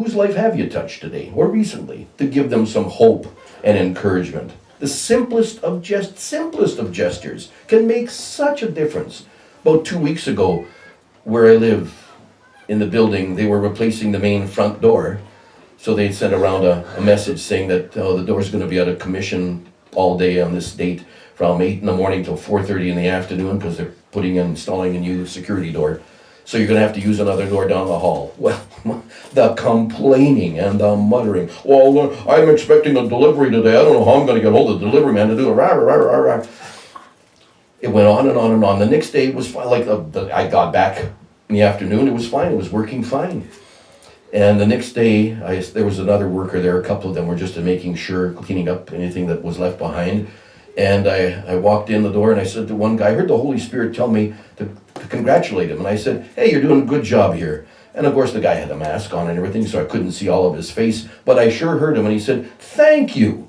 Whose life have you touched today or recently to give them some hope and encouragement? The simplest of gestures can make such a difference. About 2 weeks ago, where I live in the building, they were replacing the main front door. So they sent around a message saying that the door's going to be out of commission all day on this date from 8 in the morning till 4:30 in the afternoon because they're installing a new security door. So you're going to have to use another door down the hall. Well, the complaining and the muttering. Well, I'm expecting a delivery today. I don't know how I'm going to get hold of the delivery man to do it. Rah, rah, rah, rah. It went on and on and on. The next day it was fine. I got back in the afternoon. It was fine. It was working fine. And the next day, there was another worker there. A couple of them were just making sure, cleaning up anything that was left behind. And I walked in the door and I said to one guy, I heard the Holy Spirit tell me to congratulate him. And I said, hey, you're doing a good job here. And of course the guy had a mask on and everything, so I couldn't see all of his face. But I sure heard him and he said, thank you.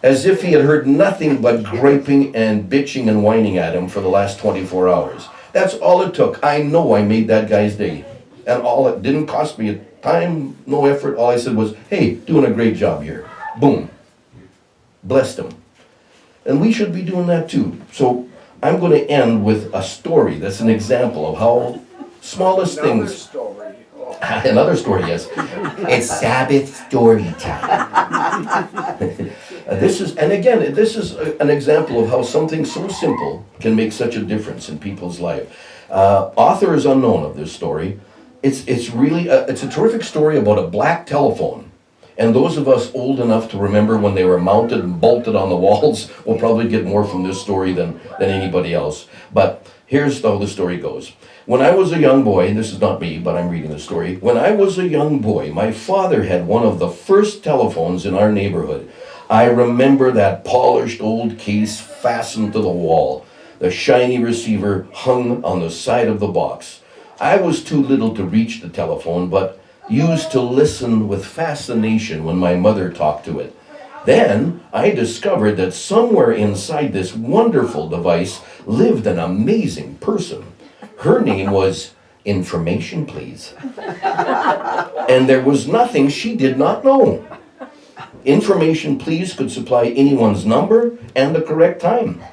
As if he had heard nothing but griping and bitching and whining at him for the last 24 hours. That's all it took. I know I made that guy's day. And all it didn't cost me a time, no effort. All I said was, hey, doing a great job here. Boom. Blessed him. And we should be doing that too. So I'm going to end with a story that's an example of how smallest things. Another story, yes. It's Sabbath story time. This is an example of how something so simple can make such a difference in people's life. Author is unknown of this story. It's really it's a terrific story about a black telephone. And those of us old enough to remember when they were mounted and bolted on the walls will probably get more from this story than anybody else. But here's how the story goes. When I was a young boy, this is not me, but I'm reading the story. When I was a young boy, my father had one of the first telephones in our neighborhood. I remember that polished old case fastened to the wall. The shiny receiver hung on the side of the box. I was too little to reach the telephone, but used to listen with fascination when my mother talked to it. Then I discovered that somewhere inside this wonderful device lived an amazing person. Her name was Information Please. And there was nothing she did not know. Information Please could supply anyone's number and the correct time.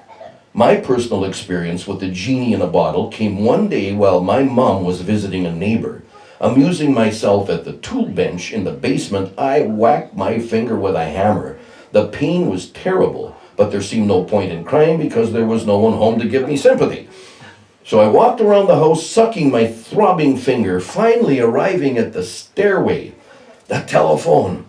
My personal experience with the genie in a bottle came one day while my mom was visiting a neighbor. Amusing myself at the tool bench in the basement, I whacked my finger with a hammer. The pain was terrible, but there seemed no point in crying because there was no one home to give me sympathy. So I walked around the house sucking my throbbing finger, finally arriving at the stairway. The telephone.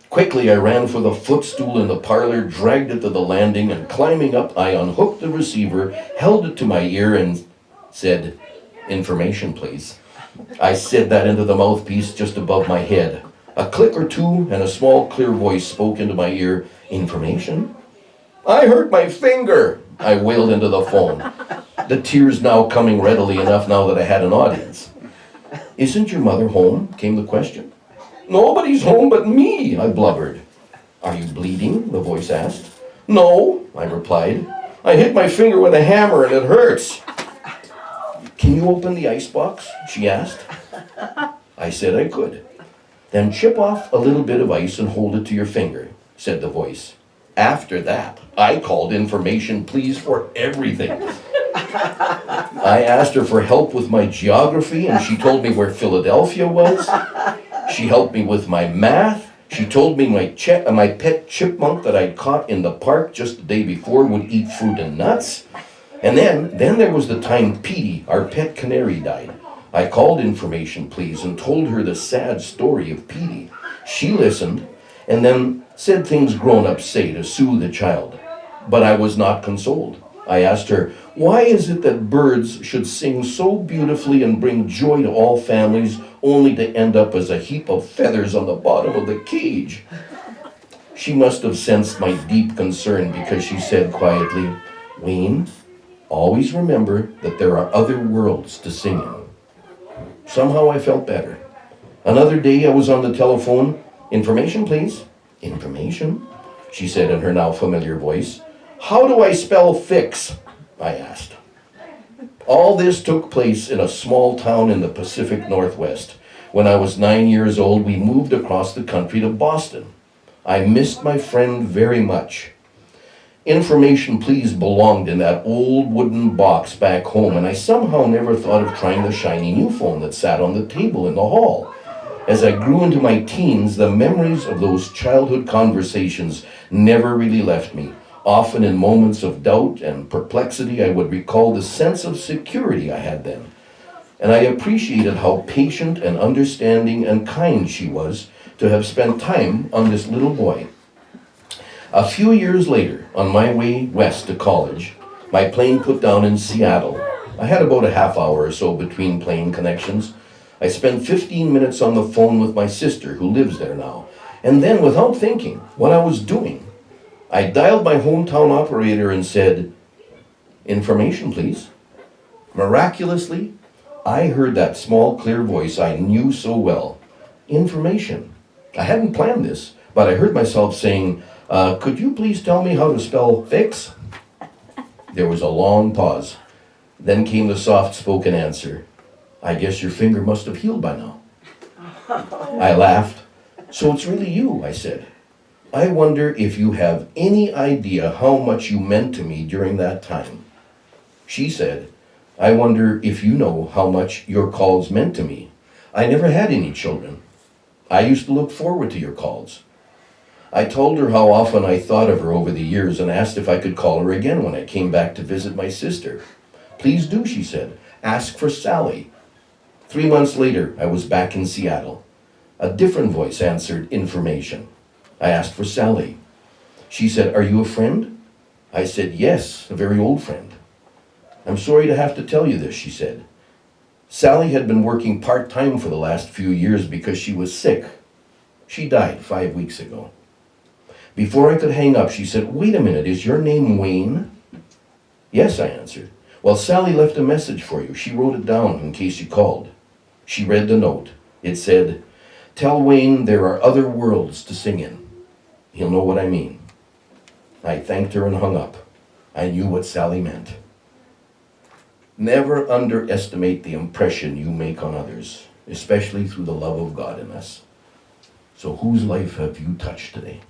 Quickly I ran for the footstool in the parlor, dragged it to the landing, and climbing up, I unhooked the receiver, held it to my ear, and said, "Information, please." I said that into the mouthpiece just above my head. A click or two, and a small, clear voice spoke into my ear, "Information?" "I hurt my finger," I wailed into the phone, the tears now coming readily enough now that I had an audience. "Isn't your mother home?" came the question. "Nobody's home but me," I blubbered. "Are you bleeding?" the voice asked. "No," I replied. "I hit my finger with a hammer and it hurts." "Can you open the icebox?" she asked. I said I could. "Then chip off a little bit of ice and hold it to your finger," said the voice. After that, I called Information Please for everything. I asked her for help with my geography, and she told me where Philadelphia was. She helped me with my math. She told me my pet chipmunk that I'd caught in the park just the day before would eat fruit and nuts. And then there was the time Petey, our pet canary, died. I called Information Please and told her the sad story of Petey. She listened and then said things grown-ups say to soothe the child. But I was not consoled. I asked her, why is it that birds should sing so beautifully and bring joy to all families only to end up as a heap of feathers on the bottom of the cage? She must have sensed my deep concern because she said quietly, "Wayne, always remember that there are other worlds to sing in." Somehow I felt better. Another day I was on the telephone. "Information, please." "Information?" she said in her now familiar voice. "How do I spell fix?" I asked. All this took place in a small town in the Pacific Northwest. When I was 9 years old, we moved across the country to Boston. I missed my friend very much. Information Please belonged in that old wooden box back home, and I somehow never thought of trying the shiny new phone that sat on the table in the hall. As I grew into my teens, the memories of those childhood conversations never really left me. Often in moments of doubt and perplexity, I would recall the sense of security I had then. And I appreciated how patient and understanding and kind she was to have spent time on this little boy. A few years later, on my way west to college, my plane put down in Seattle. I had about a half hour or so between plane connections. I spent 15 minutes on the phone with my sister, who lives there now, and then, without thinking what I was doing, I dialed my hometown operator and said, "Information, please." Miraculously, I heard that small, clear voice I knew so well. Information. I hadn't planned this, but I heard myself saying, "Could you please tell me how to spell fix?" There was a long pause. Then came the soft-spoken answer, "I guess your finger must have healed by now." I laughed. "So it's really you," I said. "I wonder if you have any idea how much you meant to me during that time." She said, "I wonder if you know how much your calls meant to me. I never had any children. I used to look forward to your calls." I told her how often I thought of her over the years and asked if I could call her again when I came back to visit my sister. "Please do," she said. "Ask for Sally." 3 months later, I was back in Seattle. A different voice answered information. I asked for Sally. She said, "Are you a friend?" I said, "Yes, a very old friend." "I'm sorry to have to tell you this," she said. Sally had been working part-time for the last few years because she was sick. She died 5 weeks ago. Before I could hang up, she said, "Wait a minute, is your name Wayne?" "Yes," I answered. "Well, Sally left a message for you. She wrote it down in case you called." She read the note. It said, "Tell Wayne there are other worlds to sing in. He'll know what I mean." I thanked her and hung up. I knew what Sally meant. Never underestimate the impression you make on others, especially through the love of God in us. So whose life have you touched today?